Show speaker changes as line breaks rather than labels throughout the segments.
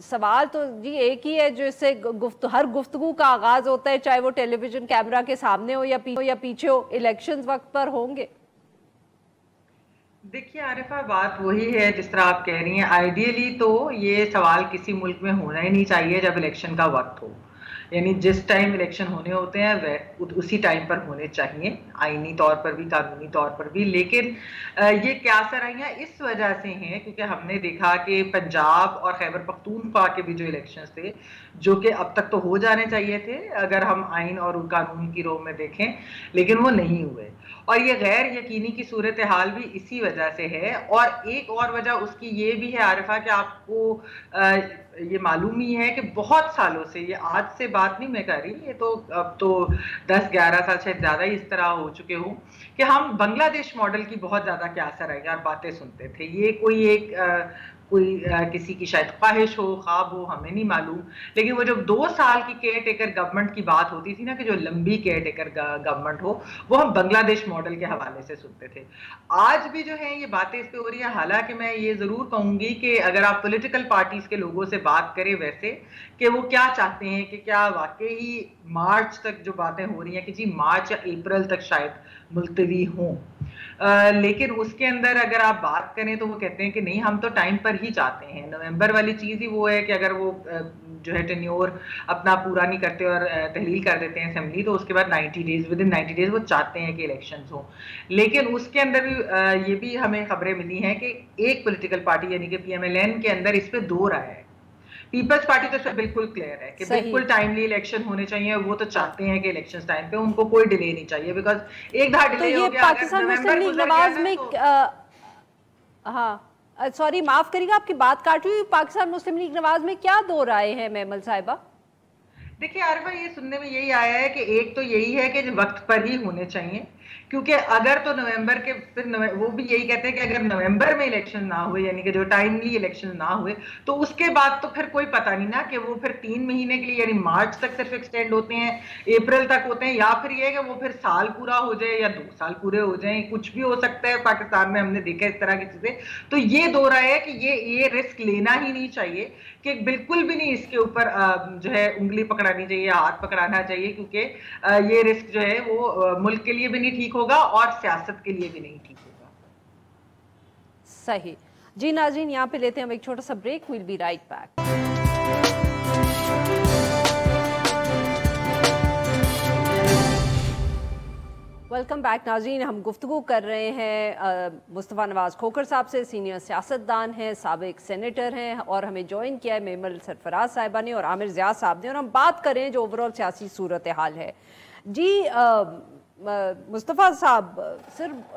سوال تو جی ایک ہی ہے جو اس سے ہر گفتگو کا آغاز ہوتا ہے، چاہے وہ ٹیلی ویژن کیمرہ کے سامنے ہو یا پیچھے ہو، الیکشنز وقت پر ہوں گے؟
دیکھیے عارفہ، بات وہی ہے جس طرح آپ کہہ رہی ہیں. آئیڈیلی تو یہ سوال کسی ملک میں ہونا ہی نہیں چاہیے جب الیکشن کا وقت ہو. یعنی جس ٹائم الیکشن ہونے ہوتے ہیں اسی ٹائم پر ہونے چاہیے، آئینی طور پر بھی، قانونی طور پر بھی. لیکن یہ کیاسرائیاں اس وجہ سے ہیں کیونکہ ہم نے دیکھا کہ پنجاب اور خیبر پختونخوا کے بھی جو الیکشنز تھے، جو کہ اب تک تو ہو جانے چاہیے تھے اگر ہم آئین اور قانون کی رو میں دیکھیں، لیکن وہ نہیں ہوئے. اور یہ غیر یقینی کی صورتحال بھی اسی وجہ سے ہے. اور ایک اور وجہ اس کی یہ بھی ہے عارفہ کہ آپ کو یہ معلوم ہی ہے کہ بہت سالوں سے، یہ آج سے بات نہیں میں کر رہی، یہ تو اب تو 10-11 سال شاید زیادہ ہی اس طرح ہو چکے ہوں کہ ہم بنگلہ دیش ماڈل کی بہت زیادہ کیاسرائیاں اور باتیں سنتے تھے. یہ کوئی کسی کی شاید خواہش ہو، خواب ہو، ہمیں نہیں معلوم. لیکن وہ جب 2 سال کی کیئر ٹیکر گورنمنٹ کی بات ہوتی تھی نا، کہ جو لمبی کیئر ٹیکر گورنمنٹ ہو، وہ ہم بنگلہ دیش ماڈل کے حوالے سے سنتے تھے. آج بھی جو ہے یہ باتیں اس پہ ہو رہی ہیں. حالانکہ میں یہ ضرور کہوں گی کہ اگر آپ پولیٹیکل پارٹیز کے لوگوں سے بات کریں ویسے کہ وہ کیا چاہتے ہیں، کہ کیا واقعی مارچ تک جو باتیں ہو رہی ہیں کہ جی مارچ یا اپریل تک شاید ملتوی ہوں، لیکن اس کے اندر اگر آپ بات کریں تو وہ کہتے ہیں کہ نہیں، ہم تو ٹائم پر ہی چاہتے ہیں. نومبر والی چیز ہی وہ ہے کہ اگر وہ جو ہے ٹینیور اپنا پورا نہیں کرتے اور تحلیل کر دیتے ہیں اسمبلی، تو اس کے بعد 90 ڈیز، ود ان 90 ڈیز وہ چاہتے ہیں کہ الیکشنز ہوں. لیکن اس کے اندر یہ بھی ہمیں خبریں ملی ہیں کہ ایک پولیٹیکل پارٹی یعنی کہ PMLN کے اندر اس پہ 2 رائے ہے. پیپلز پارٹی تو اس پہ بالکل کلیئر ہے کہ بالکل ٹائملی الیکشن ہونے چاہیے. وہ تو چاہتے ہیں کہ الیکشن ٹائم پہ، ان کو کوئی ڈیلے نہیں چاہیے، بیکاز ایک دھا ڈیلے ہو گیا.
پاکستان مسلم لیگ نواز میں ہاں سوری معاف کریے گا آپ کی بات کاٹ رہی ہوں، پاکستان مسلم لیگ نواز میں کیا 2 رائے ہیں میمل صاحبہ؟
دیکھیے عارفہ، یہ سننے میں یہی آیا ہے کہ ایک تو یہی ہے کہ وقت پر ہی ہونے چاہیے، کیونکہ اگر تو نومبر کے پھر وہ بھی یہی کہتے ہیں کہ اگر نومبر میں الیکشن نہ ہوئے، یعنی کہ جو ٹائملی الیکشن نہ ہوئے، تو اس کے بعد تو پھر کوئی پتہ نہیں نا کہ وہ پھر 3 مہینے کے لیے یعنی مارچ تک صرف ایکسٹینڈ ہوتے ہیں، اپریل تک ہوتے ہیں، یا پھر یہ کہ وہ پھر سال پورا ہو جائے یا 2 سال پورے ہو جائیں. کچھ بھی ہو سکتا ہے پاکستان میں، ہم نے دیکھا اس طرح کی چیزیں. تو یہ 2 رائے ہے کہ یہ رسک لینا ہی نہیں چاہیے، کہ بالکل بھی نہیں اس کے اوپر جو ہے انگلی پکڑانی چاہیے، ہاتھ پکڑانا چاہیے، کیونکہ یہ رسک جو ہے وہ ملک کے لیے بھی نہیں ٹھیک ہوگا اور سیاست کے لیے بھی نہیں ٹھیک ہوگا.
صحیح جی. ناظرین یہاں پہ لیتے ہیں ہم ایک چھوٹا سا break. Well be right back. Welcome back ناظرین. ہم گفتگو کر رہے ہیں مصطفیٰ نواز کھوکھر صاحب سے، سینئر سیاستدان ہیں، سابق سینیٹر ہیں، اور ہمیں جوائن کیا ہے میمل سرفراز صاحبہ نے اور عامر ضیاء صاحب نے، اور ہم بات کریں جو اوورآل سیاسی صورتحال ہے. جی مصطفیٰ صاحب، صرف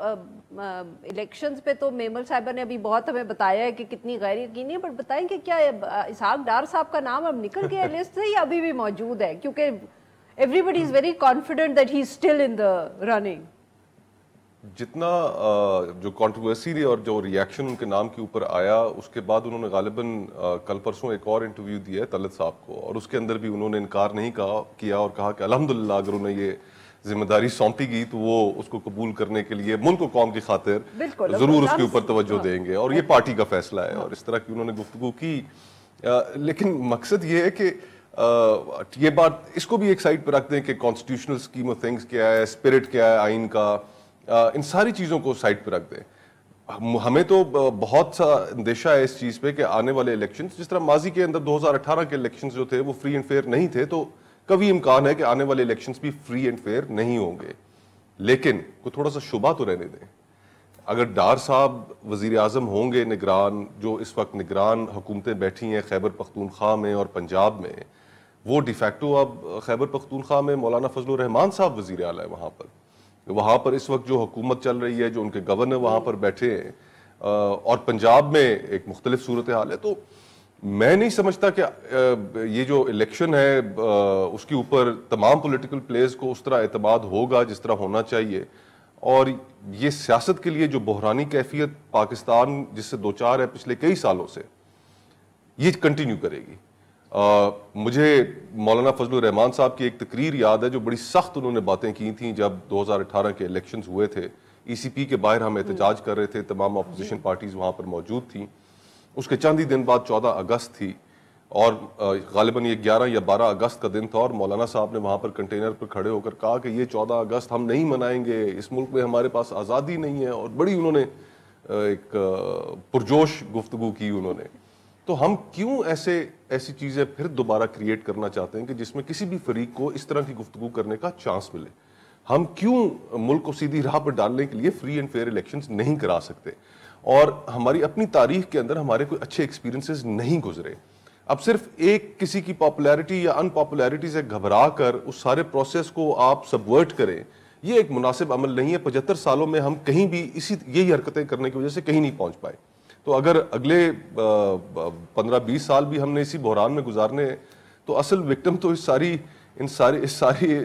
الیکشنز پہ تو میمل صاحبہ نے ابھی بہت ہمیں بتایا ہے کہ کتنی غیر یقینی ہے، بٹ بتائیں کہ کیا اسحاق ڈار صاحب کا نام اب نکل گیا لسٹ سے یا ابھی بھی موجود ہے؟ کیونکہ everybody is very confident that he's still in the running.
جتنا جو کنٹروورسی اور جو ریاکشن ان کے نام کے اوپر آیا، اس کے بعد انہوں نے غالباً کل پرسوں ایک اور انٹرویو دیا ہے طلعت صاحب کو، اور اس کے اندر بھی انہوں نے انکار نہیں کیا اور کہا کہ الحمدللہ اگر انہیں یہ ذمہ داری سونپی گئی تو وہ اس کو قبول کرنے کے لیے ملک و قوم کی خاطر ضرور اس کے اوپر توجہ دیں گے، اور یہ پارٹی کا فیصلہ ہے، اور اس طرح کی انہوں نے گفتگو کی. لیکن مقصد یہ ہے کہ یہ بات اس کو بھی ایک سائڈ پہ رکھتے ہیں کہ کانسٹیٹیوشنل اسکیم آف تھنگس کیا ہے، اسپرٹ کیا ہے آئین کا، ان ساری چیزوں کو سائڈ پہ رکھ دیں. ہمیں تو بہت سا اندیشہ ہے اس چیز پہ کہ آنے والے الیکشنز، جس طرح ماضی کے اندر 2018 کے الیکشنز جو تھے وہ فری اینڈ فیئر نہیں تھے، تو کبھی امکان ہے کہ آنے والے الیکشنز بھی فری اینڈ فیئر نہیں ہوں گے. لیکن کوئی تھوڑا سا شبہ تو رہنے دیں. اگر ڈار صاحب وزیر اعظم ہوں گے نگران، جو اس وقت نگران حکومتیں بیٹھی ہیں خیبر پختونخوا میں اور پنجاب میں، وہ ڈی فیکٹو اب خیبر پختونخوا میں مولانا فضل الرحمان صاحب وزیر اعلیٰ ہے. وہاں پر اس وقت جو حکومت چل رہی ہے، جو ان کے گورنر وہاں پر بیٹھے ہیں، اور پنجاب میں ایک مختلف صورتحال ہے. تو میں نہیں سمجھتا کہ یہ جو الیکشن ہے اس کے اوپر تمام پولیٹیکل پلیئرز کو اس طرح اعتماد ہوگا جس طرح ہونا چاہیے. اور یہ سیاست کے لیے جو بحرانی کیفیت پاکستان جس سے دوچار ہے پچھلے کئی سالوں سے، یہ کنٹینیو کرے گی. مجھے مولانا فضل الرحمان صاحب کی ایک تقریر یاد ہے جو بڑی سخت انہوں نے باتیں کی تھیں جب 2018 کے الیکشنز ہوئے تھے. ECP کے باہر ہم احتجاج کر رہے تھے، تمام اپوزیشن پارٹیز وہاں پر موجود تھیں. اس کے چند ہی دن بعد 14 اگست تھی. اور غالباً یہ 11 یا 12 اگست کا دن تھا اور مولانا صاحب نے وہاں پر کنٹینر پر کھڑے ہو کر کہا کہ یہ 14 اگست ہم نہیں منائیں گے, اس ملک میں ہمارے پاس آزادی نہیں ہے, اور بڑی انہوں نے ایک پرجوش گفتگو کی انہوں نے. تو ہم کیوں ایسی چیزیں پھر دوبارہ کریٹ کرنا چاہتے ہیں کہ جس میں کسی بھی فریق کو اس طرح کی گفتگو کرنے کا چانس ملے؟ ہم کیوں ملک کو سیدھی راہ پر ڈالنے کے لیے فری اینڈ فیئر الیکشنز نہیں کرا سکتے؟ اور ہماری اپنی تاریخ کے اندر ہمارے کوئی اچھے ایکسپیرینسز نہیں گزرے. اب صرف ایک کسی کی پاپولیرٹی یا ان پاپولیرٹی سے گھبرا کر اس سارے پروسیس کو آپ سبورٹ کریں, یہ ایک مناسب عمل نہیں ہے. 75 سالوں میں ہم کہیں بھی یہی حرکتیں کرنے کی وجہ سے کہیں نہیں پہنچ پائے. تو اگر اگلے 15-20 سال بھی ہم نے اسی بحران میں گزارنے ہیں تو اصل وکٹم تو اس ساری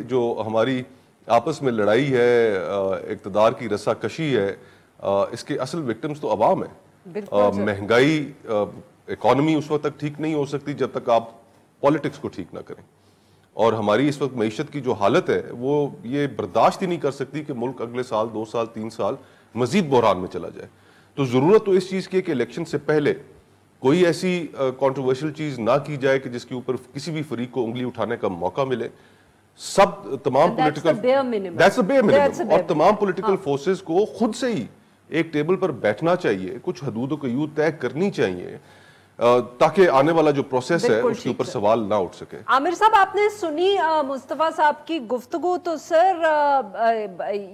جو ہماری آپس میں لڑائی ہے, اقتدار کی رسا کشی ہے, اس کے اصل وکٹمز تو عوام ہیں. مہنگائی, اکانومی اس وقت تک ٹھیک نہیں ہو سکتی جب تک آپ پولیٹکس کو ٹھیک نہ کریں. اور ہماری اس وقت معیشت کی جو حالت ہے وہ یہ برداشت ہی نہیں کر سکتی کہ ملک اگلے سال 2 سال 3 سال مزید بحران میں چلا جائے. تو ضرورت تو اس چیز کی ہے کہ الیکشن سے پہلے کوئی ایسی کنٹروورشل چیز نہ کی جائے کہ جس کے اوپر کسی بھی فریق کو انگلی اٹھانے کا موقع ملے. تمام اور تمام پولیٹیکل فورسز کو خود سے ہی ایک ٹیبل پر بیٹھنا چاہیے, کچھ حدود و قیود طے کرنی چاہیے تاکہ آنے والا جو پروسیس ہے اس کے اوپر سوال نہ اٹھ سکے.
عامر صاحب, آپ نے سنی مصطفیٰ صاحب کی گفتگو, تو سر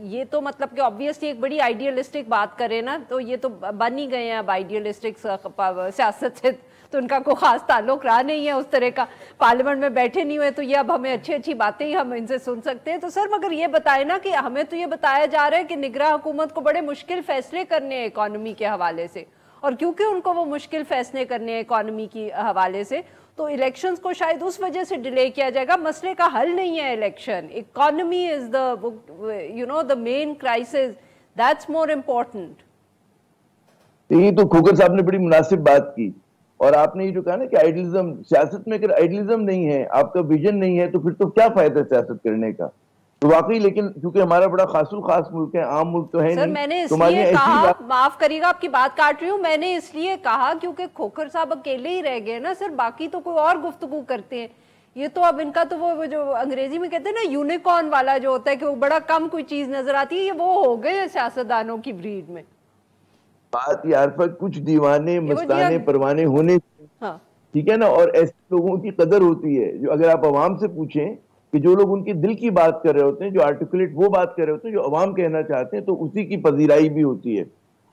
یہ تو مطلب کہ obviously ایک بڑی آئیڈیلسٹک بات کرے نا, تو یہ تو بن ہی گئے ہیں اب آئیڈیلسٹک سیاست سے, تو ان کا کوئی خاص تعلق رہا نہیں ہے اس طرح کا, پارلیمنٹ میں بیٹھے نہیں ہوئے, تو یہ اب ہمیں اچھی باتیں ہی ہم ان سے سن سکتے ہیں. تو سر مگر یہ بتائیں نا کہ ہمیں تو یہ بتایا جا رہا ہے کہ نگراں حکومت کو بڑے مشکل فیصلے کرنے ہیں اکانومی کے حوالے سے, اور کیونکہ ان کو وہ مشکل فیصلے کرنے ہیں اکانومی کی حوالے سے, تو الیکشنز کو شاید اس وجہ سے ڈیلے کیا جائے گا. مسئلے کا حل نہیں ہے election, economy is the main crisis, that's more important.
یہ تو کھوکر صاحب نے بڑی مناسب بات کی, اور آپ نے یہ جو کہا نا کہ آئیڈیلزم, سیاست میں اگر آئیڈیلزم نہیں ہے, آپ کا ویژن نہیں ہے, تو پھر تو کیا فائدہ سیاست کرنے کا؟ تو واقعی لیکن کیونکہ ہمارا بڑا خاص الخاص ملک ہے, عام ملک تو ہے نہیں.
سر میں نے اس لیے کہا, معاف کریے گا آپ کی بات کاٹ رہی ہوں, میں نے اس لیے کہا کیونکہ کھوکھر صاحب اکیلے ہی رہ گئے نا سر, باقی تو کوئی اور گفتگو کرتے ہیں. یہ تو اب ان کا تو وہ جو انگریزی میں کہتے ہیں نا یونیکارن والا جو ہوتا ہے کہ وہ بڑا کم کوئی چیز نظر آتی ہے, یہ وہ ہو گئے سیاستدانوں کی بریڈ میں.
بات یار پر کچھ دیوانے مستانے پروانے ہونے, ٹھیک ہے نا, اور ایسے لوگوں کی قدر ہوتی ہے جو اگر آپ عوام سے پوچھیں کہ جو لوگ ان کے دل کی بات کر رہے ہوتے ہیں, جو آرٹیکولیٹ وہ بات کر رہے ہوتے ہیں جو عوام کہنا چاہتے ہیں, تو اسی کی پذیرائی بھی ہوتی ہے.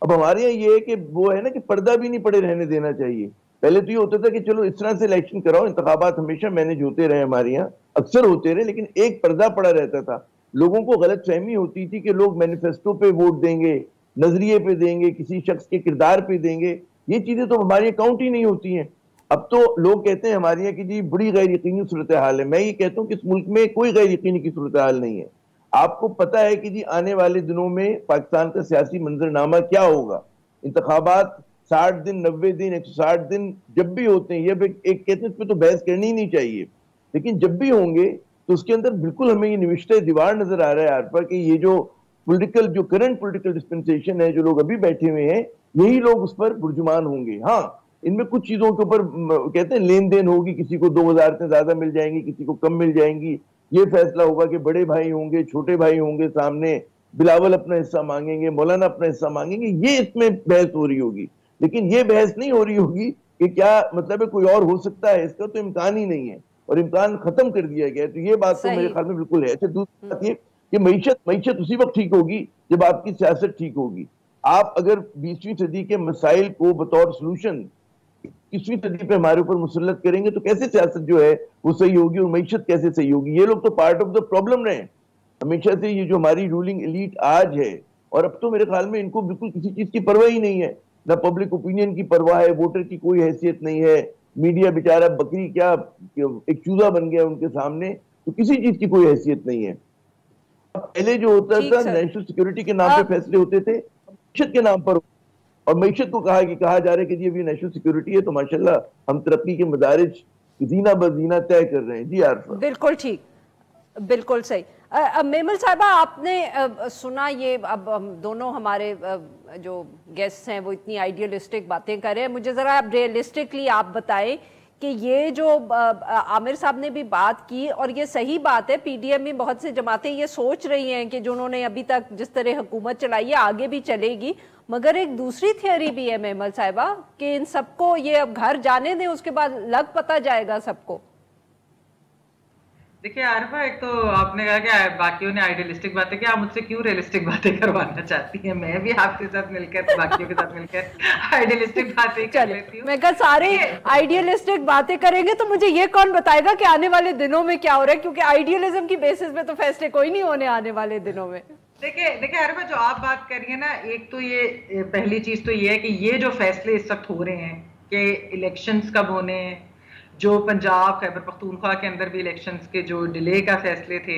اب ہمارے یہاں یہ ہے کہ وہ ہے نا کہ پردہ بھی نہیں پڑے رہنے دینا چاہیے. پہلے تو یہ ہوتا تھا کہ چلو اس طرح سے الیکشن کراؤ, انتخابات ہمیشہ مینج ہوتے رہے ہمارے یہاں, اکثر ہوتے رہے, لیکن ایک پردہ پڑا رہتا تھا. لوگوں کو غلط فہمی ہوتی تھی کہ لوگ مینیفیسٹو پہ ووٹ دیں گے, نظریے پہ دیں گے, کسی شخص کے کردار پہ دیں گے. یہ چیزیں تو ہماری اکاؤنٹ ہی نہیں ہوتی ہیں. اب تو لوگ کہتے ہیں ہمارے یہاں کہ جی بڑی غیر یقینی صورتحال ہے. میں یہ کہتا ہوں کہ اس ملک میں کوئی غیر یقینی کی صورتحال نہیں ہے. آپ کو پتہ ہے کہ جی آنے والے دنوں میں پاکستان کا سیاسی منظرنامہ کیا ہوگا. انتخابات 60 دن 90 دن 160 دن جب بھی ہوتے ہیں, یہ ایک کہتے ہیں اس پہ تو بحث کرنی ہی نہیں چاہیے, لیکن جب بھی ہوں گے تو اس کے اندر بالکل ہمیں یہ نوشتہ دیوار نظر آ رہا ہے یار پر کہ یہ جو کرنٹ پولیٹیکل ڈسپنسیشن ہے, جو لوگ ابھی بیٹھے ہوئے ہیں, یہی لوگ اس پر برجمان ہوں گے. ہاں ان میں کچھ چیزوں کے اوپر کہتے ہیں لین دین ہوگی, کسی کو 2 وزارتیں زیادہ مل جائیں گی, کسی کو کم مل جائیں گی. یہ فیصلہ ہوگا کہ بڑے بھائی ہوں گے, چھوٹے بھائی ہوں گے سامنے, بلاول اپنا حصہ مانگیں گے, مولانا اپنا حصہ مانگیں گے. یہ اس میں بحث ہو رہی ہوگی, لیکن یہ بحث نہیں ہو رہی ہوگی کہ کیا مطلب ہے کوئی اور ہو سکتا ہے. اس کا تو امکان ہی نہیں ہے, اور امکان ختم کر دیا گیا ہے. تو یہ بات تو میرے خیال میں بالکل ہے. اچھا دوسری بات یہ کہ معیشت اسی وقت ٹھیک ہوگی جب آپ کی سیاست ٹھیک ہوگی. آپ اگر 20ویں صدی کے مسائل کو بطور سلوشن 21ویں صدی پہ ہمارے اوپر مسلط کریں گے تو کیسے سیاست جو ہے وہ صحیح ہوگی, اور معیشت کیسے صحیح ہوگی. یہ لوگ تو پارٹ آف دا پرابلم رہے ہیں ہمیشہ سے. یہ جو ہماری رولنگ ایلیٹ آج ہے, اور اب تو میرے خیال میں ان کو بالکل کسی چیز کی پرواہ ہی نہیں ہے, نہ پبلک اوپینین کی پرواہ ہے, ووٹر کی کوئی حیثیت نہیں ہے. میڈیا بیچارہ بکری کیا ایک چوزا بن گیا ان کے سامنے, تو کسی چیز کی کوئی حیثیت نہیں ہے. پہلے جو ہوتا تھا نیشنل سیکورٹی کے نام پہ فیصلے ہوتے تھے, معیشت کے نام پر, اور معیشت کو کہا جا رہا ہے کہ جی ابھی نیشنل سیکورٹی ہے, تو ماشاءاللہ ہم ترقی کے مدارج زینہ بزینہ طے کر رہے ہیں. جی عارفہ
بالکل ٹھیک, بالکل صحیح. میمل صاحبہ آپ نے سنا یہ, اب ہم دونوں ہمارے جو گیسٹ ہیں وہ اتنی آئیڈیلسٹک باتیں کر رہے ہیں, مجھے ذرا اب ریئلسٹکلی آپ بتائیں کہ یہ جو عامر صاحب نے بھی بات کی اور یہ صحیح بات ہے, پی ڈی ایم میں بہت سے جماعتیں یہ سوچ رہی ہیں کہ جو انہوں نے ابھی تک جس طرح حکومت چلائی ہے آگے بھی چلے گی, مگر ایک دوسری تھیوری بھی ہے میمل صاحبہ کہ ان سب کو یہ اب گھر جانے دیں, اس کے بعد لگ پتہ جائے گا سب کو.
دیکھیے عارفہ, ایک تو آپ نے کہا کہ باقیوں نے آئیڈیلسٹک باتیں کی, آپ مجھ سے کیوں ریئلسٹک باتیں کروانا چاہتی ہیں؟ میں بھی آپ کے ساتھ مل کر باقیوں کے ساتھ مل کر آئیڈیلسٹک باتیں کر لیتی ہوں.
میں کہا سارے آئیڈیلسٹک باتیں کریں گے تو مجھے یہ کون بتائے گا کہ آنے والے دنوں میں کیا ہو رہا ہے, کیونکہ آئیڈیلزم کی بیسس پہ تو فیصلے کوئی نہیں ہونے آنے والے دنوں میں.
دیکھیں عارفہ, جو آپ بات کر رہی ہیں نا, ایک تو یہ پہلی چیز تو یہ ہے کہ یہ جو فیصلے اس وقت ہو رہے ہیں کہ الیکشنز کب ہونے ہیں, جو پنجاب خیبر پختونخوا کے اندر بھی الیکشنز کے جو ڈیلے کا فیصلے تھے,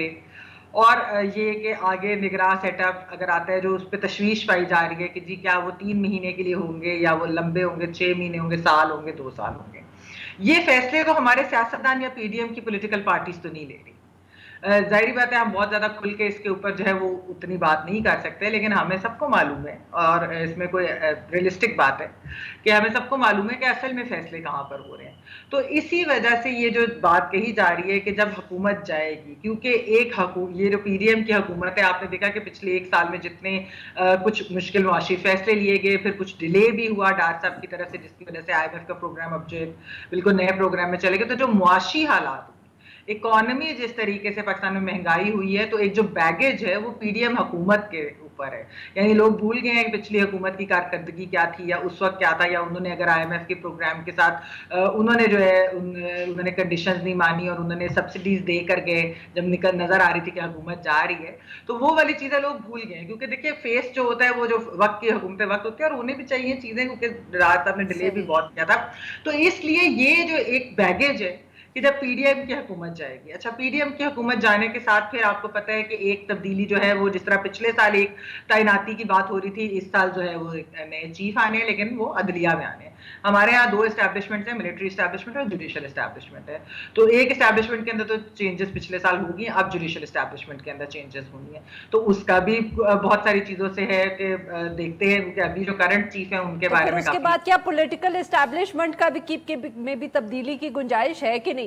اور یہ کہ آگے نگراں سیٹ اپ اگر آتا ہے جو اس پہ تشویش پائی جا رہی ہے کہ جی کیا وہ 3 مہینے کے لیے ہوں گے یا وہ لمبے ہوں گے, 6 مہینے ہوں گے, سال ہوں گے, 2 سال ہوں گے. یہ فیصلے تو ہمارے سیاستدان یا پی ڈی ایم کی پولیٹیکل پارٹیز تو نہیں لے رہی. ظاہری بات ہے ہم بہت زیادہ کھل کے اس کے اوپر جو ہے وہ اتنی بات نہیں کر سکتے, لیکن ہمیں سب کو معلوم ہے, اور اس میں کوئی ریئلسٹک بات ہے کہ ہمیں سب کو معلوم ہے کہ اصل میں فیصلے کہاں پر ہو رہے ہیں. تو اسی وجہ سے یہ جو بات کہی جا رہی ہے کہ جب حکومت جائے گی, کیونکہ یہ جو پی ڈی ایم کی حکومت ہے, آپ نے دیکھا کہ پچھلے 1 سال میں جتنے کچھ مشکل معاشی فیصلے لیے گئے, پھر کچھ ڈیلے بھی ہوا ڈار صاحب کی طرف سے, جس کی وجہ سے آئی ایم ایف کا پروگرام اب جو بالکل نئے پروگرام میں چلے گئے. تو جو معاشی حالات, اکانومی جس طریقے سے پاکستان میں مہنگائی ہوئی ہے, تو ایک جو بیگیج ہے وہ پی ڈی ایم حکومت کے اوپر ہے. یعنی لوگ بھول گئے ہیں کہ پچھلی حکومت کی کارکردگی کیا تھی یا اس وقت کیا تھا, یا انہوں نے اگر آئی ایم ایف کے پروگرام کے ساتھ انہوں نے جو ہے انہوں نے کنڈیشنز نہیں مانی اور انہوں نے سبسڈیز دے کر گئے جب نظر آ رہی تھی کہ حکومت جا رہی ہے, تو وہ والی چیزیں لوگ بھول گئے ہیں. کیونکہ دیکھیے فیس جو ہوتا ہے وہ جو وقت کی حکومتیں وقت ہوتی ہے, اور انہیں بھی چاہیے چیزیں, کیونکہ رات صاحب نے ڈیلے بھی بہت کیا تھا. تو اس لیے یہ جو ایک بیگیج ہے کہ جب پی ڈی ایم کی حکومت جائے گی, اچھا پی ڈی ایم کی حکومت جانے کے ساتھ پھر آپ کو پتہ ہے کہ ایک تبدیلی جو ہے وہ, جس طرح پچھلے سال ایک تعیناتی کی بات ہو رہی تھی, اس سال جو ہے وہ نئے چیف آنے ہیں, لیکن وہ عدلیہ میں آنے ہیں. ہمارے یہاں 2 اسٹیبلشمنٹ ہیں, ملٹری اسٹیبلشمنٹ اور جوڈیشل اسٹیبلشمنٹ ہے. تو ایک اسٹیبلشمنٹ کے اندر تو چینجز پچھلے سال ہوگی, اب جوڈیشل اسٹیبلشمنٹ کے اندر چینجز ہونی ہیں. تو اس کا بھی بہت ساری چیزوں سے ہے کہ دیکھتے ہیں کہ ابھی جو کرنٹ چیف ہیں ان کے بارے میں.
اس کے بعد کیا پولیٹیکل اسٹیبلشمنٹ کا بھی میں بھی تبدیلی کی گنجائش ہے کہ نہیں؟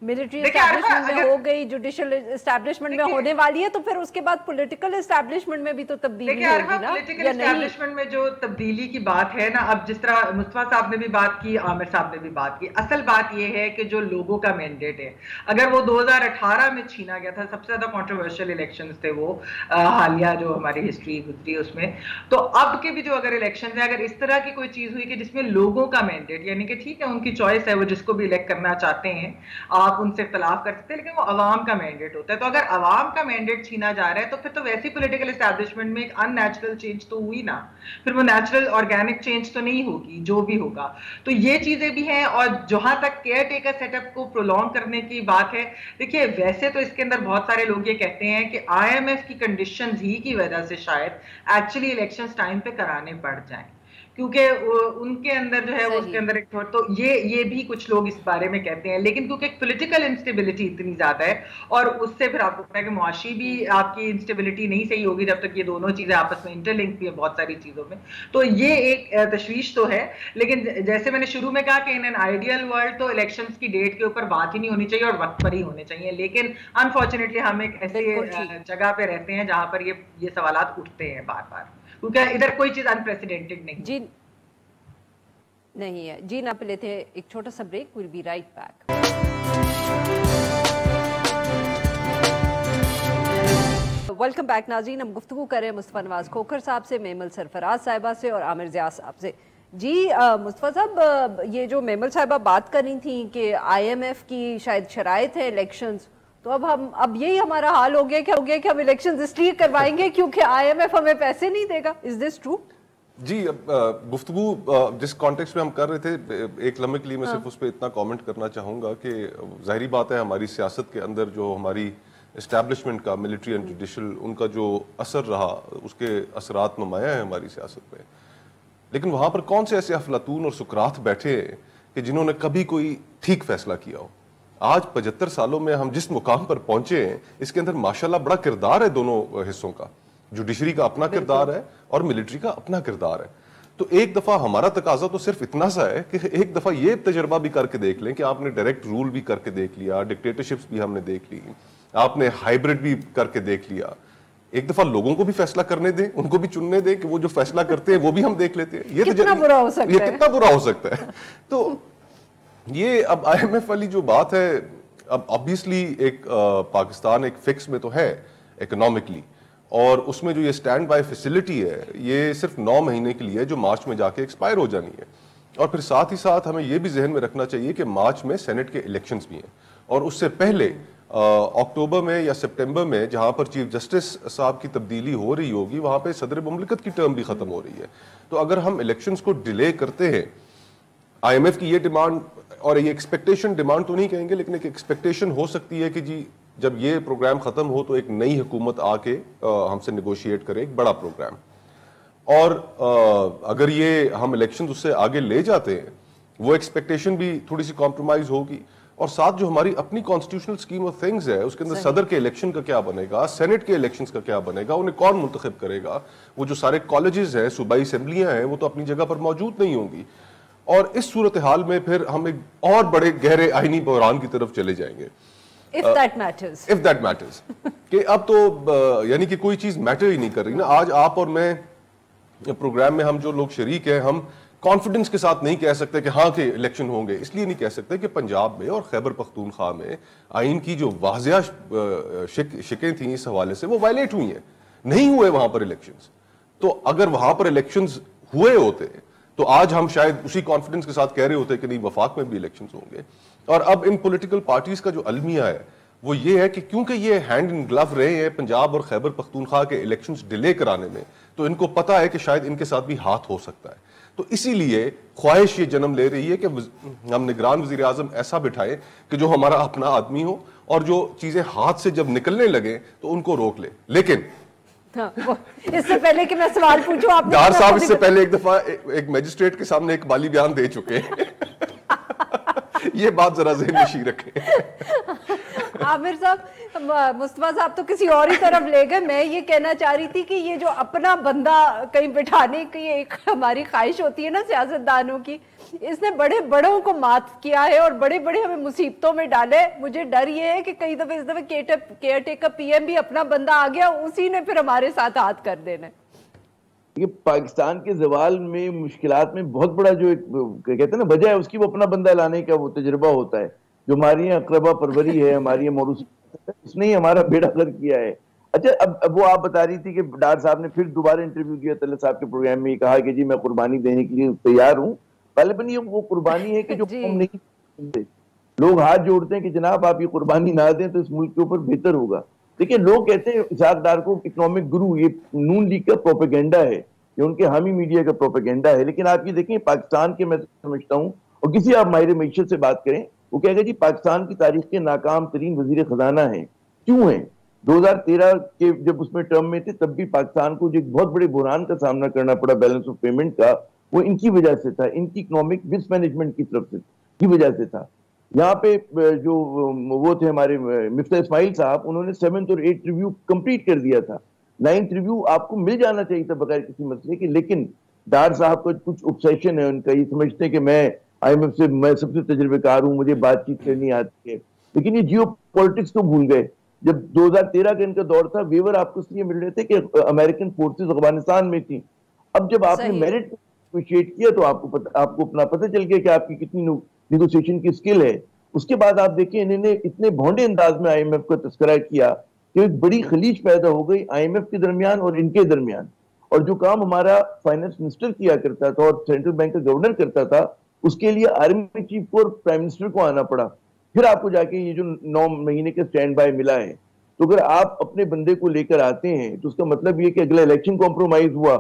ملٹری اسٹیبلشمنٹ میں ہو گئی, جوڈیشل اسٹیبلشمنٹ میں ہونے والی ہے, تو پھر اس کے بعد پولیٹیکل اسٹیبلشمنٹ میں بھی تو تبدیلی ہوگی نا,
پولیٹیکل اسٹیبلشمنٹ میں جو تبدیلی کی بات ہے نا, اب جس طرح مصطفیٰ صاحب نے بھی بات کی, عامر صاحب نے بھی بات کی, اصل بات یہ ہے کہ جو لوگوں کا مینڈیٹ ہے, اگر وہ 2018 میں چھینا گیا تھا, سب سے زیادہ کنٹروورشل الیکشنز تھے وہ حالیہ جو ہماری ہسٹری گزری اس میں, تو اب کے بھی جو اگر الیکشنز ہیں, اگر اس طرح کی کوئی چیز ہوئی کہ جس میں لوگوں کا مینڈیٹ, یعنی کہ ٹھیک ہے ان کی چوائس ہے, وہ جس کو بھی الیکٹ کرنا چاہتے ہیں, آپ ان سے اختلاف کر سکتے ہیں, لیکن وہ عوام کا مینڈیٹ ہوتا ہے. تو اگر عوام کا مینڈیٹ چھینا جا رہا ہے تو پھر تو ویسی پولیٹیکل اسٹیبلشمنٹ میں ایک ان نیچرل چینج تو ہوئی نا, پھر وہ نیچرل آرگینک چینج تو نہیں ہوگی جو بھی ہوگا. تو یہ چیزیں بھی ہیں. اور جہاں تک کیئر ٹیکر سیٹ اپ کو پرولونگ کرنے کی بات ہے, دیکھیے ویسے تو اس کے اندر بہت سارے لوگ یہ کہتے ہیں کہ آئی ایم ایف کی کنڈیشنز ہی کی وجہ سے شاید ایکچولی الیکشنز ٹائم پہ کرانے پڑ جائیں, کیونکہ ان کے اندر جو ہے اس کے اندر ایک تو یہ بھی کچھ لوگ اس بارے میں کہتے ہیں. لیکن کیونکہ ایک پولیٹیکل انسٹیبلٹی اتنی زیادہ ہے, اور اس سے پھر آپ کو پتا ہے کہ معاشی بھی آپ کی انسٹیبلٹی نہیں صحیح ہوگی جب تک یہ دونوں چیزیں آپس میں انٹر لنک بھی ہیں بہت ساری چیزوں میں. تو یہ ایک تشویش تو ہے. لیکن جیسے میں نے شروع میں کہا کہ ان این آئیڈیل ورلڈ تو الیکشنز کی ڈیٹ کے اوپر بات ہی نہیں ہونی چاہیے اور وقت پر ہی ہونے چاہیے. لیکن انفارچونیٹلی ہم ایک ایسی جگہ پہ رہتے ہیں جہاں پر یہ سوالات اٹھتے ہیں بار بار, کیونکہ ادھر کوئی چیز انپریسیڈنٹڈ نہیں
جی نہیں ہے. جی نہ لیتے ہیں ایک چھوٹا سا break, well be right back. Welcome back ناظرین, ہم گفتگو کر رہے ہیں مصطفیٰ نواز کھوکھر صاحب سے, میمل سرفراز صاحبہ سے اور عامر ضیاء صاحب سے. جی مصطفیٰ صاحب, یہ جو میمل صاحبہ بات کر رہی تھیں کہ آئی ایم ایف کی شاید شرائط ہے الیکشنز, تو اب یہی ہمارا حال ہو گیا کہ ہم الیکشنز اس لیے کروائیں گے کیونکہ آئی ایم ایف ہمیں پیسے نہیں دے گا. از دس ٹرو؟
جی, گفتگو جس کانٹیکسٹ میں ہم کر رہے تھے, ایک لمحے کے لیے میں صرف اس پہ اتنا کامنٹ کرنا چاہوں گا کہ ظاہری بات ہے ہماری سیاست کے اندر جو ہماری اسٹیبلشمنٹ کا, ملٹری اینڈ جوڈیشل, ان کا جو اثر رہا اس کے اثرات نمایاں ہیں ہماری سیاست پہ. لیکن وہاں پر کون سے ایسے افلاطون اور سقراط بیٹھے کہ جنہوں نے کبھی کوئی ٹھیک فیصلہ کیا ہو؟ آج 75 سالوں میں ہم جس مقام پر پہنچے ہیں اس کے اندر ماشاءاللہ بڑا کردار ہے دونوں حصوں کا. جوڈیشری کا اپنا کردار ہے اور ملٹری کا اپنا کردار ہے. تو ایک دفعہ ہمارا تقاضا تو صرف اتنا سا ہے کہ ایک دفعہ یہ تجربہ بھی کر کے دیکھ لیں کہ آپ نے ڈائریکٹ رول بھی کر کے دیکھ لیا, ڈکٹیٹرشپس بھی ہم نے دیکھ لی, آپ نے ہائیبرڈ بھی کر کے دیکھ لیا, ایک دفعہ لوگوں کو بھی فیصلہ کرنے دیں, ان کو بھی چننے دیں کہ وہ جو فیصلہ کرتے ہیں وہ بھی ہم دیکھ لیتے ہیں. یہ
کتنا برا ہو سکتا ہے,
یہ کتنا برا ہو سکتا ہے. تو یہ اب آئی ایم ایف والی جو بات ہے, اب obviously ایک پاکستان ایک فکس میں تو ہے اکنامکلی, اور اس میں جو یہ سٹینڈ بائی فیسلٹی ہے یہ صرف 9 مہینے کے لیے جو مارچ میں جا کے ایکسپائر ہو جانی ہے. اور پھر ساتھ ہی ساتھ ہمیں یہ بھی ذہن میں رکھنا چاہیے کہ مارچ میں سینٹ کے الیکشنز بھی ہیں, اور اس سے پہلے اکتوبر میں یا سپٹمبر میں جہاں پر چیف جسٹس صاحب کی تبدیلی ہو رہی ہوگی وہاں پہ صدر مملکت کی ٹرم بھی ختم ہو رہی ہے. تو اگر ہم الیکشنز کو ڈیلے کرتے ہیں, آئی ایم ایف کی یہ ڈیمانڈ, اور یہ ایکسپیکٹیشن, ڈیمانڈ تو نہیں کہیں گے لیکن ایک ایکسپیکٹیشن ہو سکتی ہے کہ جی جب یہ پروگرام ختم ہو تو ایک نئی حکومت آ کے ہم سے نیگوشیٹ کرے ایک بڑا پروگرام. اور اگر یہ ہم الیکشن اس سے آگے لے جاتے ہیں وہ ایکسپیکٹیشن بھی تھوڑی سی کمپرومائز ہوگی, اور ساتھ جو ہماری اپنی کانسٹیٹیوشنل اسکیم آف تھنگز ہے اس کے اندر صدر کے الیکشن کا کیا بنے گا, سینٹ کے الیکشنز کا کیا بنے گا, انہیں کون منتخب کرے گا, وہ جو سارے کالجز ہیں, صوبائی اسمبلیاں ہیں, وہ تو اپنی جگہ پر موجود نہیں ہوں گی. اور اس صورتحال میں پھر ہم ایک اور بڑے گہرے آئینی بحران کی طرف چلے جائیں گے.
If that matters.
If that matters. کہ اب تو یعنی کہ کوئی چیز میٹر ہی نہیں کر رہی نا. آج آپ اور میں پروگرام میں ہم جو لوگ شریک ہیں, ہم کانفیڈنس کے ساتھ نہیں کہہ سکتے کہ ہاں کہ الیکشن ہوں گے, اس لیے نہیں کہہ سکتے کہ پنجاب میں اور خیبر پختونخوا میں آئین کی جو واضح شکیں تھیں اس حوالے سے وہ وائلیٹ ہوئی ہیں, نہیں ہوئے وہاں پر الیکشنز. تو اگر وہاں پر الیکشنز ہوئے ہوتے تو آج ہم شاید اسی کانفیڈنس کے ساتھ کہہ رہے ہوتے کہ نہیں وفاق میں بھی الیکشنز ہوں گے. اور اب ان پولیٹیکل پارٹیز کا جو المیہ ہے وہ یہ ہے کہ کیونکہ یہ ہینڈ ان گلو رہے ہیں پنجاب اور خیبر پختونخوا کے الیکشنز ڈیلے کرانے میں, تو ان کو پتا ہے کہ شاید ان کے ساتھ بھی ہاتھ ہو سکتا ہے. تو اسی لیے خواہش یہ جنم لے رہی ہے کہ ہم نگران وزیر اعظم ایسا بٹھائیں کہ جو ہمارا اپنا آدمی ہو, اور جو چیزیں ہاتھ سے جب نکلنے لگے تو ان کو روک لے. لیکن
اس سے پہلے کہ میں سوال پوچھوں, آپ
ڈار صاحب اس سے پہلے ایک دفعہ ایک میجسٹریٹ کے سامنے ایک مالی بیان دے چکے ہیں. یہ بات ذرا ذہن نشین رکھیں.
عامر صاحب, مصطفیٰ صاحب تو کسی اور ہی طرف لے گئے. میں یہ کہنا چاہ رہی تھی کہ یہ جو اپنا بندہ کہیں بٹھانے کی ایک ہماری خواہش ہوتی ہے نا سیاست دانوں کی, اس نے بڑے بڑوں کو مات کیا ہے اور بڑے بڑے ہمیں مصیبتوں میں ڈالے. مجھے ڈر یہ ہے کہ کئی دفعہ اس دفعہ کیئر ٹیکر پی ایم بھی اپنا بندہ آ گیا, اسی نے پھر ہمارے ساتھ ہاتھ کر دینا.
یہ پاکستان کے زوال میں مشکلات میں بہت بڑا جو کہتے ہیں نا وجہ ہے, اس کی وہ اپنا بندہ لانے کا وہ تجربہ ہوتا ہے. جو ہماری یہاں اقربا پروری ہے, ہماری یہاں موروثی, اس نے ہی ہمارا بیڑا غرق کیا ہے. اچھا, اب وہ آپ بتا رہی تھی کہ ڈار صاحب نے پھر دوبارہ انٹرویو دیا طلعت صاحب کے پروگرام میں, یہ کہا کہ جی میں قربانی دینے کے لیے تیار ہوں. غالباً یہ وہ قربانی ہے کہ جو ہم نہیں سنتے. لوگ ہاتھ جوڑتے ہیں کہ جناب آپ یہ قربانی نہ دیں تو اس ملک کے اوپر بہتر ہوگا. دیکھیں, لوگ کہتے ہیں اسحاق ڈار کو اکنامک گرو, یہ نون لیگ کا پروپیگنڈا ہے, یہ ان کے حامی میڈیا کا پروپیگنڈا ہے. لیکن آپ یہ دیکھیں پاکستان کے, میں سمجھتا ہوں, اور کسی آپ ماہر معیشت سے بات کریں وہ کہے گا جی پاکستان کی تاریخ کے ناکام ترین وزیر خزانہ ہیں. کیوں ہیں؟ 2013 کے جب اس میں ٹرم میں تھے تب بھی پاکستان کو جو ایک بہت بڑے بحران کا سامنا کرنا پڑا بیلنس آف پیمنٹ کا, وہ ان کی وجہ سے تھا, ان کی اکنامک مس مینجمنٹ کی طرف سے کی وجہ سے تھا. یہاں پہ جو وہ تھے ہمارے مفتاح اسماعیل صاحب, انہوں نے 7th اور 8th ریویو کمپلیٹ کر دیا تھا. 9th ریویو آپ کو مل جانا چاہیے تھا بغیر کسی مسئلے کے. لیکن ڈار صاحب کا کچھ اوبسیشن ہے ان کا, یہ سمجھتے ہیں کہ میں آئی ایم ایف سے میں سب سے تجربے کار ہوں, مجھے بات چیت کرنی آتی ہے. لیکن یہ جیو پولیٹکس تو بھول گئے. جب 2013 کا ان کا دور تھا, ویور آپ کو اس لیے مل رہے تھے کہ امریکن فورسز افغانستان میں تھیں. اب جب آپ نے میرٹ نیگوشیٹ کیا تو آپ کو اپنا پتہ چل گیا کہ آپ کی کتنی نیگوشیشن کی اسکل ہے. اس کے بعد آپ دیکھیں انہوں نے اتنے بھونڈے انداز میں آئی ایم ایف کا تذکرہ کیا کہ ایک بڑی خلیج پیدا ہو گئی آئی ایم ایف کے درمیان اور ان کے درمیان. اور جو کام ہمارا فائنانس منسٹر کیا کرتا تھا اور سینٹرل بینک کا گورنر کرتا تھا, اس کے لیے آرمی چیف کو اور پرائم منسٹر کو آنا پڑا. پھر آپ کو جا کے یہ جو 9 مہینے کا سٹینڈ بائی ملا ہے. تو اگر آپ اپنے بندے کو لے کر آتے ہیں تو اس کا مطلب یہ کہ اگلا الیکشن کمپرومائز ہوا,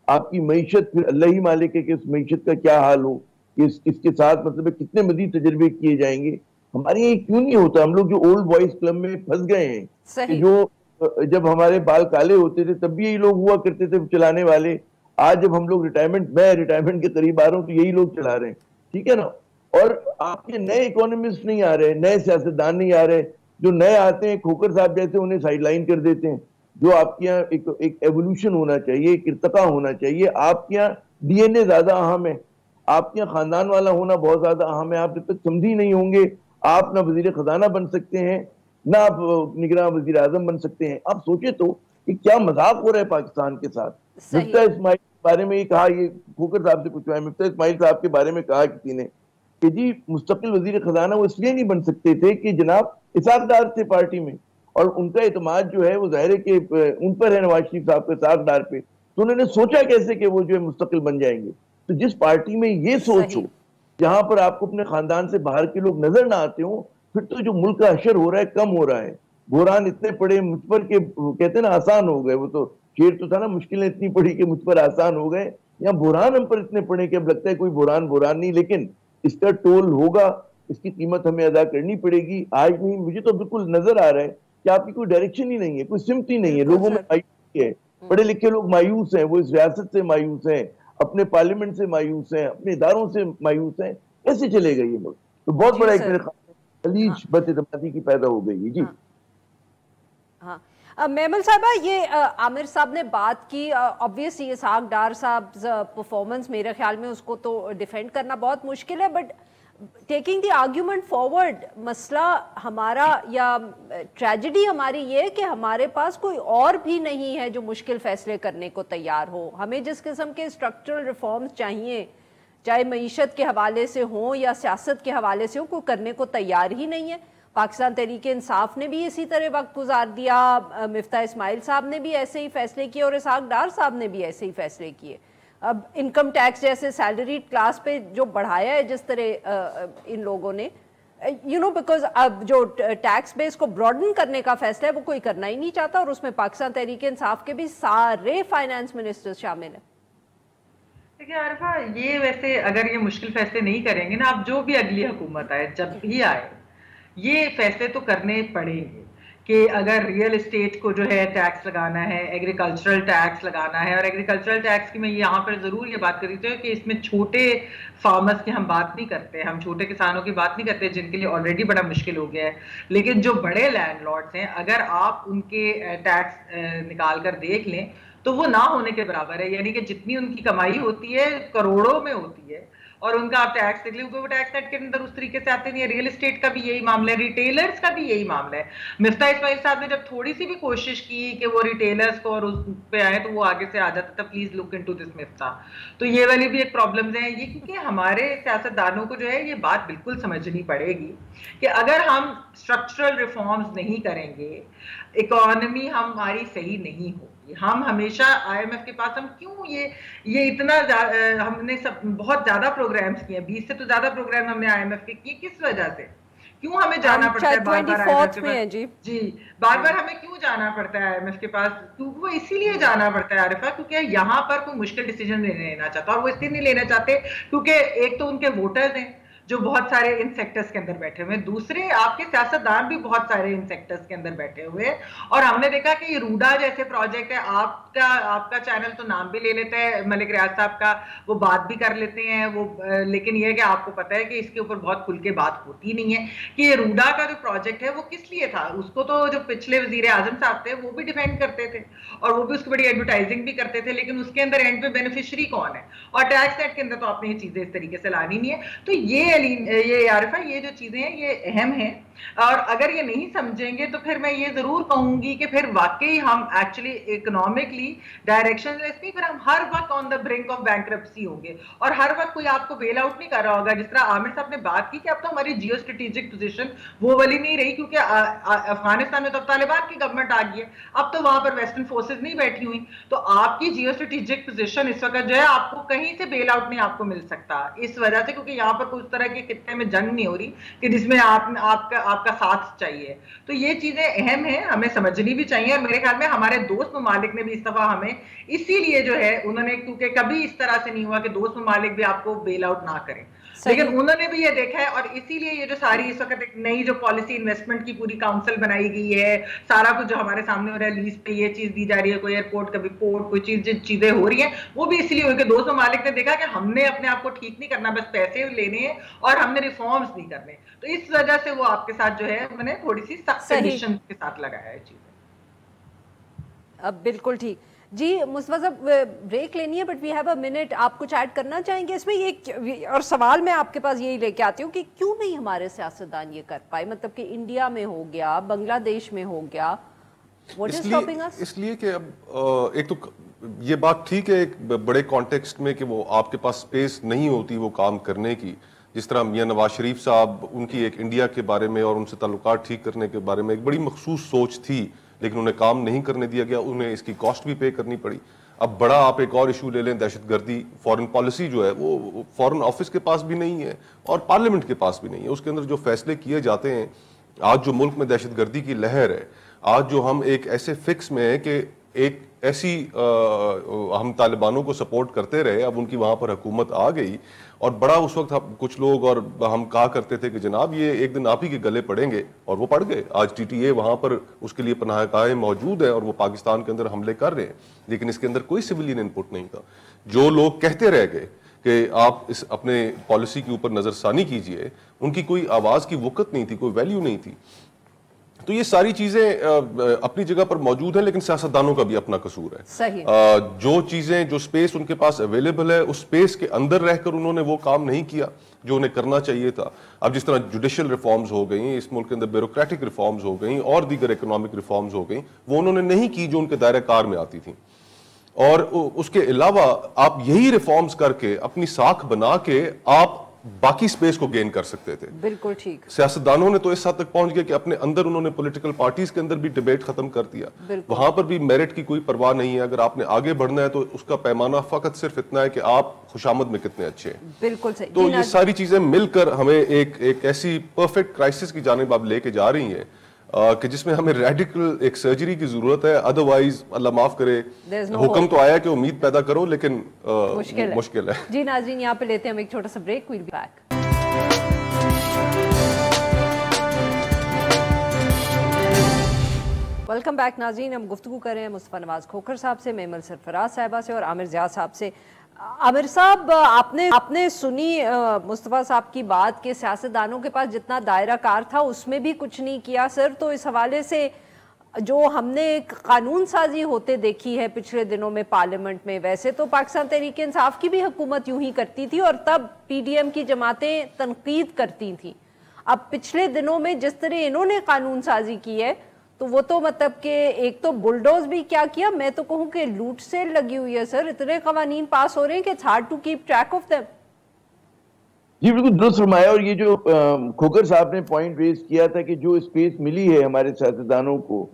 آپ کی معیشت پھر اللہ ہی مالک ہے کہ اس معیشت کا کیا حال ہو, اس کے ساتھ مطلب کتنے مزید تجربے کیے جائیں گے. ہمارے یہ کیوں نہیں ہوتا؟ ہم لوگ جو اولڈ بوائز کلب میں پھنس گئے ہیں, جو جب ہمارے بال کالے ہوتے تھے تب بھی یہی لوگ ہوا کرتے تھے چلانے والے. آج جب ہم لوگ میں ریٹائرمنٹ کے قریب آ رہا ہوں تو یہی لوگ چلا رہے ہیں. ٹھیک ہے نا. اور آپ کے نئے اکانومسٹ نہیں آ رہے, نئے سیاستدان نہیں آ رہے. جو نئے آتے ہیں کھوکر صاحب جیسے انہیں سائیڈ لائن کر دیتے ہیں. جو آپ کے یہاں ایک ایوولوشن ہونا چاہیے, ایک ارتقا ہونا چاہیے. آپ کے یہاں DNA زیادہ اہم ہے, آپ کے خاندان والا ہونا بہت زیادہ اہم ہے. آپ جب تک سمجھی نہیں ہوں گے آپ نہ وزیر خزانہ بن سکتے ہیں نہ آپ نگراں وزیر اعظم بن سکتے ہیں. آپ سوچے تو کہ کیا مذاق ہو رہا ہے پاکستان کے ساتھ. مفتاح اسماعیل کے بارے میں یہ کہا, یہ کھوکر صاحب سے پوچھا ہے, مفتاح اسماعیل صاحب کے بارے میں کہا کسی نے کہ جی مستقل وزیر خزانہ وہ اس لیے نہیں بن سکتے تھے کہ جناب اسحاق ڈار تھے پارٹی میں, اور ان کا اعتماد جو ہے وہ ظاہر ہے کہ ان پر ہے, نواز شریف صاحب کے اسحاق ڈار پہ. تو انہوں نے سوچا کیسے کہ وہ جو ہے مستقل بن جائیں گے. تو جس پارٹی میں یہ سوچ ہو, جہاں پر آپ کو اپنے خاندان سے باہر کے لوگ نظر نہ آتے ہوں, پھر تو جو ملک کا حشر ہو رہا ہے کم ہو رہا ہے. بحران اتنے پڑے مجھ پر کہ کہتے ہیں نا آسان ہو گئے, وہ تو شعر تو تھا نا, مشکلیں اتنی پڑی کہ مجھ پر آسان ہو گئے. یہاں بحران ہم پر اتنے پڑے کہ اب لگتا ہے کوئی بحران نہیں, لیکن اس کا ٹول ہوگا, اس کی قیمت ہمیں ادا کرنی پڑے گی. آج نہیں, مجھے تو بالکل نظر آ رہا ہے کہ آپ کی کوئی ڈائریکشن ہی نہیں ہے, کوئی سمت ہی نہیں ہے. لوگوں میں مایوسی ہے, پڑھے لکھے لوگ مایوس ہیں, وہ اس ریاست سے مایوس ہیں, اپنے پارلیمنٹ سے مایوس ہیں, اپنے اداروں سے مایوس ہیں. کیسے چلے گا یہ ملک؟ تو بہت بڑا ایک میرے خیال خلیج بد اعتمادی کی پیدا ہو گئی. جی
ہاں میمل صاحبہ, یہ عامر صاحب نے بات کی, obviously اسحاق ڈار صاحب پرفارمنس میرے خیال میں اس کو تو ڈیفینڈ کرنا بہت مشکل ہے, but taking the argument forward, مسئلہ ہمارا یا ٹریجڈی ہماری یہ کہ ہمارے پاس کوئی اور بھی نہیں ہے جو مشکل فیصلے کرنے کو تیار ہو. ہمیں جس قسم کے اسٹرکچرل ریفارمز چاہیے, چاہے معیشت کے حوالے سے ہوں یا سیاست کے حوالے سے ہوں, کوئی کرنے کو تیار ہی نہیں ہے. پاکستان تحریک انصاف نے بھی اسی طرح وقت گزار دیا, مفتاح اسماعیل صاحب نے بھی ایسے ہی فیصلے کیے, اور اسحاق ڈار صاحب نے بھی ایسے ہی فیصلے کیے. اب انکم ٹیکس جیسے سیلری کلاس پہ جو بڑھایا ہے جس طرح ان لوگوں نے, بیکاز اب جو ٹیکس بیس کو براڈن کرنے کا فیصلہ ہے وہ کوئی کرنا ہی نہیں چاہتا, اور اس میں پاکستان تحریک انصاف کے بھی سارے فائنانس منسٹر شامل ہیں.
دیکھیں عارفہ, یہ ویسے اگر یہ مشکل فیصلے نہیں کریں گے نا, اب جو بھی اگلی حکومت آئے جب بھی آئے, یہ فیصلے تو کرنے پڑیں گے کہ اگر ریئل اسٹیٹ کو جو ہے ٹیکس لگانا ہے, ایگریکلچرل ٹیکس لگانا ہے. اور ایگریکلچرل ٹیکس کی میں یہاں پر ضرور یہ بات کر رہی تھی کہ اس میں چھوٹے فارمرز کی ہم بات نہیں کرتے, ہم چھوٹے کسانوں کی بات نہیں کرتے جن کے لیے آلریڈی بڑا مشکل ہو گیا ہے, لیکن جو بڑے لینڈ لارڈز ہیں, اگر آپ ان کے ٹیکس نکال کر دیکھ لیں تو وہ نہ ہونے کے برابر ہے. یعنی کہ جتنی ان کی کمائی ہوتی ہے کروڑوں میں ہوتی ہے, اور ان کا آپ ٹیکس دیکھ لیں, وہ ٹیکس نیٹ کے اندر اس طریقے سے آتے نہیں ہے. ریئل اسٹیٹ کا بھی یہی معاملہ ہے, ریٹیلرز کا بھی یہی معاملہ ہے. مفتاح اسماعیل صاحب نے جب تھوڑی سی بھی کوشش کی کہ وہ ریٹیلرز کو اور اس پہ آئے تو وہ آگے سے آ جاتا تھا, پلیز لک انٹو دس مفتاح. تو یہ والی بھی ایک پرابلمز ہیں یہ, کیونکہ ہمارے سیاستدانوں کو جو ہے یہ بات بالکل سمجھنی پڑے گی کہ اگر ہم اسٹرکچرل ریفارمز نہیں کریں گے, اکانومی ہماری صحیح نہیں ہوگی. ہم ہمیشہ IMF کے پاس, ہم کیوں یہ اتنا ہم نے بہت زیادہ پروگرامز کیے ہیں, 20 سے تو زیادہ پروگرام ہم نے IMF کے کیے, کس وجہ سے, کیوں ہمیں جانا پڑتا ہے بار بار IMF کے پاس؟ جی بار بار ہمیں کیوں جانا پڑتا ہے IMF کے پاس؟ کیونکہ وہ اسی لیے جانا پڑتا ہے عارفہ, کیونکہ یہاں پر کوئی مشکل ڈیسیجن نہیں لینا چاہتا, اور وہ اس لیے نہیں لینا چاہتے کیونکہ ایک تو ان کے ووٹرز ہیں جو بہت سارے ان سیکٹرز کے اندر بیٹھے ہوئے ہیں, دوسرے آپ کے سیاستدان بھی بہت سارے ان سیکٹرز کے اندر بیٹھے ہوئے ہیں. اور ہم نے دیکھا کہ یہ روڈا جیسے پروجیکٹ ہے, آپ کا چینل تو نام بھی لے لیتا ہے ملک ریاض صاحب کا, وہ بات بھی کر لیتے ہیں وہ, لیکن یہ کہ آپ کو پتہ ہے کہ اس کے اوپر بہت کھل کے بات ہوتی نہیں ہے کہ یہ روڈا کا جو پروجیکٹ ہے وہ کس لیے تھا. اس کو تو جو پچھلے وزیر اعظم صاحب تھے وہ بھی ڈیفینڈ کرتے تھے, اور وہ بھی اس کی بڑی ایڈورٹائزنگ بھی کرتے تھے, لیکن اس کے اندر اینڈ پہ بینیفیشری کون ہے, اور ٹیکس نیٹ کے اندر تو آپ نے یہ چیزیں اس طریقے سے لانی نہیں ہے. تو یہ عارفہ, یہ جو چیزیں ہیں یہ اہم ہیں, اور اگر یہ نہیں سمجھیں گے تو پھر میں یہ ضرور کہوں گی کہ پھر واقعی ہم ایکچولی اکنامکلی ڈائریکشن لیس نہیں, پھر ہم ہر وقت آن دا برنک آف بینکرپسی ہوں گے, اور ہر وقت کوئی آپ کو بیل آؤٹ نہیں کر رہا ہوگا. جس طرح عامر صاحب نے بات کی کہ اب تو ہماری جیو اسٹریٹجک پوزیشن وہ والی نہیں رہی, کیونکہ افغانستان میں تو اب طالبان کی گورنمنٹ آ گئی ہے, اب تو وہاں پر ویسٹرن فورسز نہیں بیٹھی ہوئی, تو آپ کی جیو اسٹریٹجک پوزیشن اس وقت جو ہے آپ کو کہیں سے بیل آؤٹ نہیں آپ کو مل سکتا اس وجہ سے, کیونکہ یہاں پر اس طرح کے خطے میں جنگ نہیں ہو رہی کہ جس میں آپ کا ساتھ چاہیے. تو یہ چیزیں اہم ہیں, ہمیں سمجھنی بھی چاہیے, اور میرے خیال میں ہمارے دوست ممالک نے بھی اس دفعہ ہمیں اسی لیے جو ہے انہوں نے, کیونکہ کبھی اس طرح سے نہیں ہوا کہ دوست ممالک بھی آپ کو بیل آؤٹ نہ کریں, لیکن انہوں نے بھی یہ دیکھا ہے, اور اسی لیے یہ جو ساری اس وقت ایک نئی جو پالیسی انویسٹمنٹ کی پوری کاؤنسل بنائی گئی ہے, سارا کچھ جو ہمارے سامنے ہو رہا ہے, لیز پہ یہ چیز دی جا رہی ہے, کوئی ایئرپورٹ کبھی پورٹ, کوئی چیزیں ہو رہی ہیں, وہ بھی اس لیے ہوئی کہ دوست ممالک نے دیکھا کہ ہم نے اپنے آپ کو ٹھیک نہیں کرنا, بس پیسے لینے ہیں اور ہم نے ریفارمز نہیں کرنے. تو اس وجہ سے وہ آپ کے ساتھ جو ہے میں نے تھوڑی سی سخت کنڈیشن کے ساتھ لگایا ہے چیزیں.
بالکل ٹھیک. جی مصطفیٰ صاحب بریک لینی ہے but we have a minute, آپ کچھ ایڈ کرنا چاہیں گے اس میں؟ یہ اور سوال میں آپ کے پاس یہی لے کے آتی ہوں کہ کیوں نہیں ہمارے سیاستدان یہ کر پائے، مطلب کہ انڈیا میں ہو گیا، بنگلہ دیش میں ہو گیا، what is stopping us؟
اس لیے کہ اب ایک تو یہ بات ٹھیک ہے ایک بڑے کانٹیکسٹ میں کہ وہ آپ کے پاس سپیس نہیں ہوتی وہ کام کرنے کی، جس طرح میاں نواز شریف صاحب ان کی ایک انڈیا کے بارے میں اور ان سے تعلقات ٹھیک کرنے کے بارے میں ایک بڑی مخصوص سوچ تھی، لیکن انہیں کام نہیں کرنے دیا گیا، انہیں اس کی کاسٹ بھی پے کرنی پڑی۔ اب بڑا آپ ایک اور ایشو لے لیں، دہشت گردی، فارن پالیسی جو ہے وہ فارن آفس کے پاس بھی نہیں ہے اور پارلیمنٹ کے پاس بھی نہیں ہے، اس کے اندر جو فیصلے کیے جاتے ہیں، آج جو ملک میں دہشت گردی کی لہر ہے، آج جو ہم ایک ایسے فکس میں ہیں کہ ایک ایسی ہم طالبانوں کو سپورٹ کرتے رہے، اب ان کی وہاں پر حکومت آ گئی اور بڑا اس وقت کچھ لوگ اور ہم کہا کرتے تھے کہ جناب یہ ایک دن آپ ہی کے گلے پڑیں گے، اور وہ پڑ گئے۔ آج ٹی ٹی اے وہاں پر اس کے لیے پناہ گاہیں موجود ہیں اور وہ پاکستان کے اندر حملے کر رہے ہیں، لیکن اس کے اندر کوئی سویلین ان پٹ نہیں تھا۔ جو لوگ کہتے رہ گئے کہ آپ اس اپنے پالیسی کے اوپر نظر ثانی کیجئے، ان کی کوئی آواز کی وقت نہیں تھی، کوئی ویلیو نہیں تھی۔ تو یہ ساری چیزیں اپنی جگہ پر موجود ہیں، لیکن سیاستدانوں کا بھی اپنا قصور ہے۔
صحیح۔
جو چیزیں، جو سپیس ان کے پاس اویلیبل ہے، اس سپیس کے اندر رہ کر انہوں نے وہ کام نہیں کیا جو انہیں کرنا چاہیے تھا۔ اب جس طرح جوڈیشل ریفارمز ہو گئیں اس ملک کے اندر، بیوروکریٹک ریفارمز ہو گئیں اور دیگر اکنامک ریفارمز ہو گئیں، وہ انہوں نے نہیں کی جو ان کے دائرہ کار میں آتی تھیں۔ اور اس کے علاوہ آپ یہی ریفارمز کر کے اپنی ساکھ بنا کے آپ باقی سپیس کو گین کر سکتے تھے۔
بالکل ٹھیک۔
سیاستدانوں نے تو اس حد تک پہنچ گیا کہ اپنے اندر انہوں نے پولیٹیکل پارٹیز کے اندر بھی ڈیبیٹ ختم کر دیا، وہاں پر بھی میرٹ کی کوئی پرواہ نہیں ہے۔ اگر آپ نے آگے بڑھنا ہے تو اس کا پیمانہ فقط صرف اتنا ہے کہ آپ خوشامد میں کتنے اچھے ہیں۔
بالکل صحیح۔
تو یہ ساری چیزیں مل کر ہمیں ایک ایسی پرفیکٹ کرائسس کی جانب اب لے کے جا رہی ہیں کہ جس میں ہمیں ریڈیکل ایک سرجری کی ضرورت ہے، ادروائز اللہ معاف کرے حکم تو آیا کہ امید پیدا کرو، لیکن مشکل ہے۔
جی ناظرین یہاں پہ لیتے ہیں ہم ایک چھوٹا سا break, well be back. Welcome back ناظرین، ہم گفتگو کر رہے ہیں مصطفیٰ نواز کھوکھر صاحب سے، میمل سرفراز صاحبہ سے اور عامر ضیاء صاحب سے۔ عامر صاحب آپ نے سنی مصطفیٰ صاحب کی بات کہ سیاستدانوں کے پاس جتنا دائرہ کار تھا اس میں بھی کچھ نہیں کیا سر، تو اس حوالے سے جو ہم نے ایک قانون سازی ہوتے دیکھی ہے پچھلے دنوں میں پارلیمنٹ میں، ویسے تو پاکستان تحریک انصاف کی بھی حکومت یوں ہی کرتی تھی اور تب پی ڈی ایم کی جماعتیں تنقید کرتی تھیں، اب پچھلے دنوں میں جس طرح انہوں نے قانون سازی کی ہے تو وہ تو مطلب کہ ایک تو بلڈوز بھی کیا کیا، میں تو کہوں کہ لوٹ سیل لگی ہوئی ہے سر، اتنے قوانین پاس ہو رہے ہیں کہ it's hard to keep track of them۔
جی بالکل درست فرمایا، اور یہ جو کھوکھر صاحب نے پوائنٹ ریز کیا تھا کہ جو اسپیس ملی ہے ہمارے سیاستدانوں کو،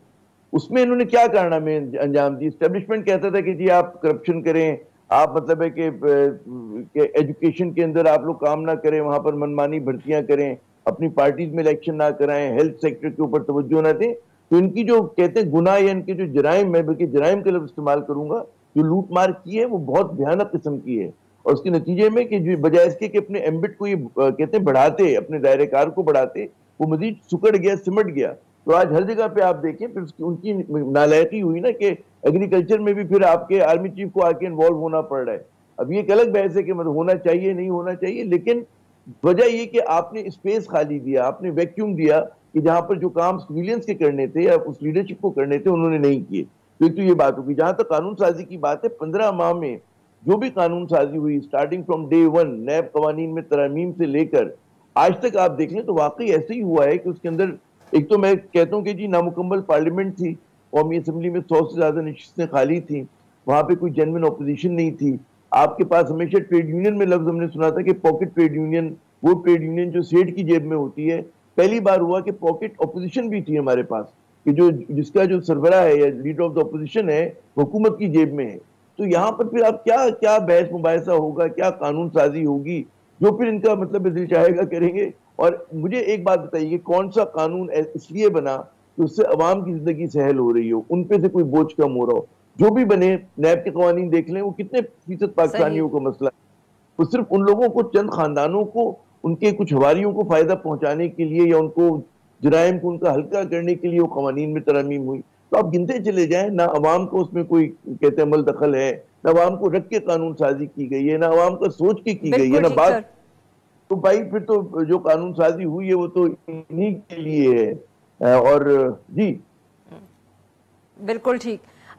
اس میں انہوں نے کیا کارنامے انجام دی۔ اسٹیبلشمنٹ کہتا تھا کہ جی آپ کرپشن کریں، آپ مطلب ہے کہ ایجوکیشن کے اندر آپ لوگ کام نہ کریں، وہاں پر منمانی بھرتیاں کریں، اپنی پارٹیز میں الیکشن نہ کرائیں، ہیلتھ سیکٹر کے اوپر توجہ نہ دیں۔ تو ان کی جو کہتے ہیں گناہ یا ان کے جو جرائم، میں بلکہ جرائم کا لفظ استعمال کروں گا، جو لوٹ مار کی ہے وہ بہت بھیانک قسم کی ہے، اور اس کے نتیجے میں کہ بجائے اس کے کہ اپنے ایمبٹ کو یہ کہتے ہیں بڑھاتے، اپنے دائرہ کار کو بڑھاتے، وہ مزید سکڑ گیا، سمٹ گیا۔ تو آج ہر جگہ پہ آپ دیکھیں پھر ان کی نالائقی ہوئی نا کہ ایگریکلچر میں بھی پھر آپ کے آرمی چیف کو آ کے انوالو ہونا پڑ رہا ہے۔ اب یہ ایک الگ بحث ہے کہ مطلب ہونا چاہیے نہیں ہونا چاہیے، لیکن وجہ یہ کہ آپ نے اسپیس خالی دیا، آپ نے ویکیوم دیا کہ جہاں پر جو کام سویلینس کے کرنے تھے یا اس لیڈرشپ کو کرنے تھے انہوں نے نہیں کیے۔ تو ایک تو یہ بات ہوگی۔ جہاں تک قانون سازی کی بات ہے، 15 ماہ میں جو بھی قانون سازی ہوئی، سٹارٹنگ فرام ڈے 1 نیب قوانین میں ترامیم سے لے کر آج تک آپ دیکھ لیں تو واقعی ایسے ہی ہوا ہے کہ اس کے اندر ایک تو میں کہتا ہوں کہ جی نامکمل پارلیمنٹ تھی، قومی اسمبلی میں 100 سے زیادہ نشستیں خالی تھیں، وہاں پہ کوئی جینوین اپوزیشن نہیں تھی۔ آپ کے پاس ہمیشہ ٹریڈ یونین میں لفظ ہم نے سنا تھا کہ پاکٹ ٹریڈ یونین، وہ ٹریڈ یونین جو سیٹ کی جیب میں ہوتی ہے، پہلی بار ہوا کہ پاکٹ اپوزیشن بھی تھی ہمارے پاس، کہ جس کا جو سربراہ ہے یا لیڈر آف دا اپوزیشن ہے حکومت کی جیب میں ہے۔ تو یہاں پر پھر آپ کیا بحث مباحثہ ہوگا، کیا قانون سازی ہوگی، جو پھر ان کا مطلب دل چاہے گا کریں گے۔ اور مجھے ایک بات بتائیے کہ کون سا قانون اس لیے بنا کہ اس سے عوام کی زندگی سہل ہو رہی ہو، ان پہ سے کوئی بوجھ کم ہو رہا ہو؟ جو بھی بنے، نیب کے قوانین دیکھ لیں، وہ کتنے فیصد پاکستانیوں کا مسئلہ ہے، وہ صرف ان لوگوں کو، چند خاندانوں کو، ان کے کچھ ہواریوں کو فائدہ پہنچانے کے لیے یا ان کو جرائم کو ان کا ہلکا کرنے کے لیے وہ قوانین میں ترامیم ہوئی۔ تو آپ گنتے چلے جائیں، نہ عوام کو اس میں کوئی کہتے عمل دخل ہے، نہ عوام کو رکھ کے قانون سازی کی گئی ہے، نہ عوام کا سوچ کے کی گئی ہے، نہ بات۔ تو بھائی پھر تو جو قانون سازی ہوئی ہے وہ تو انہی کے لیے ہے۔ اور جی
بالکل ٹھیک۔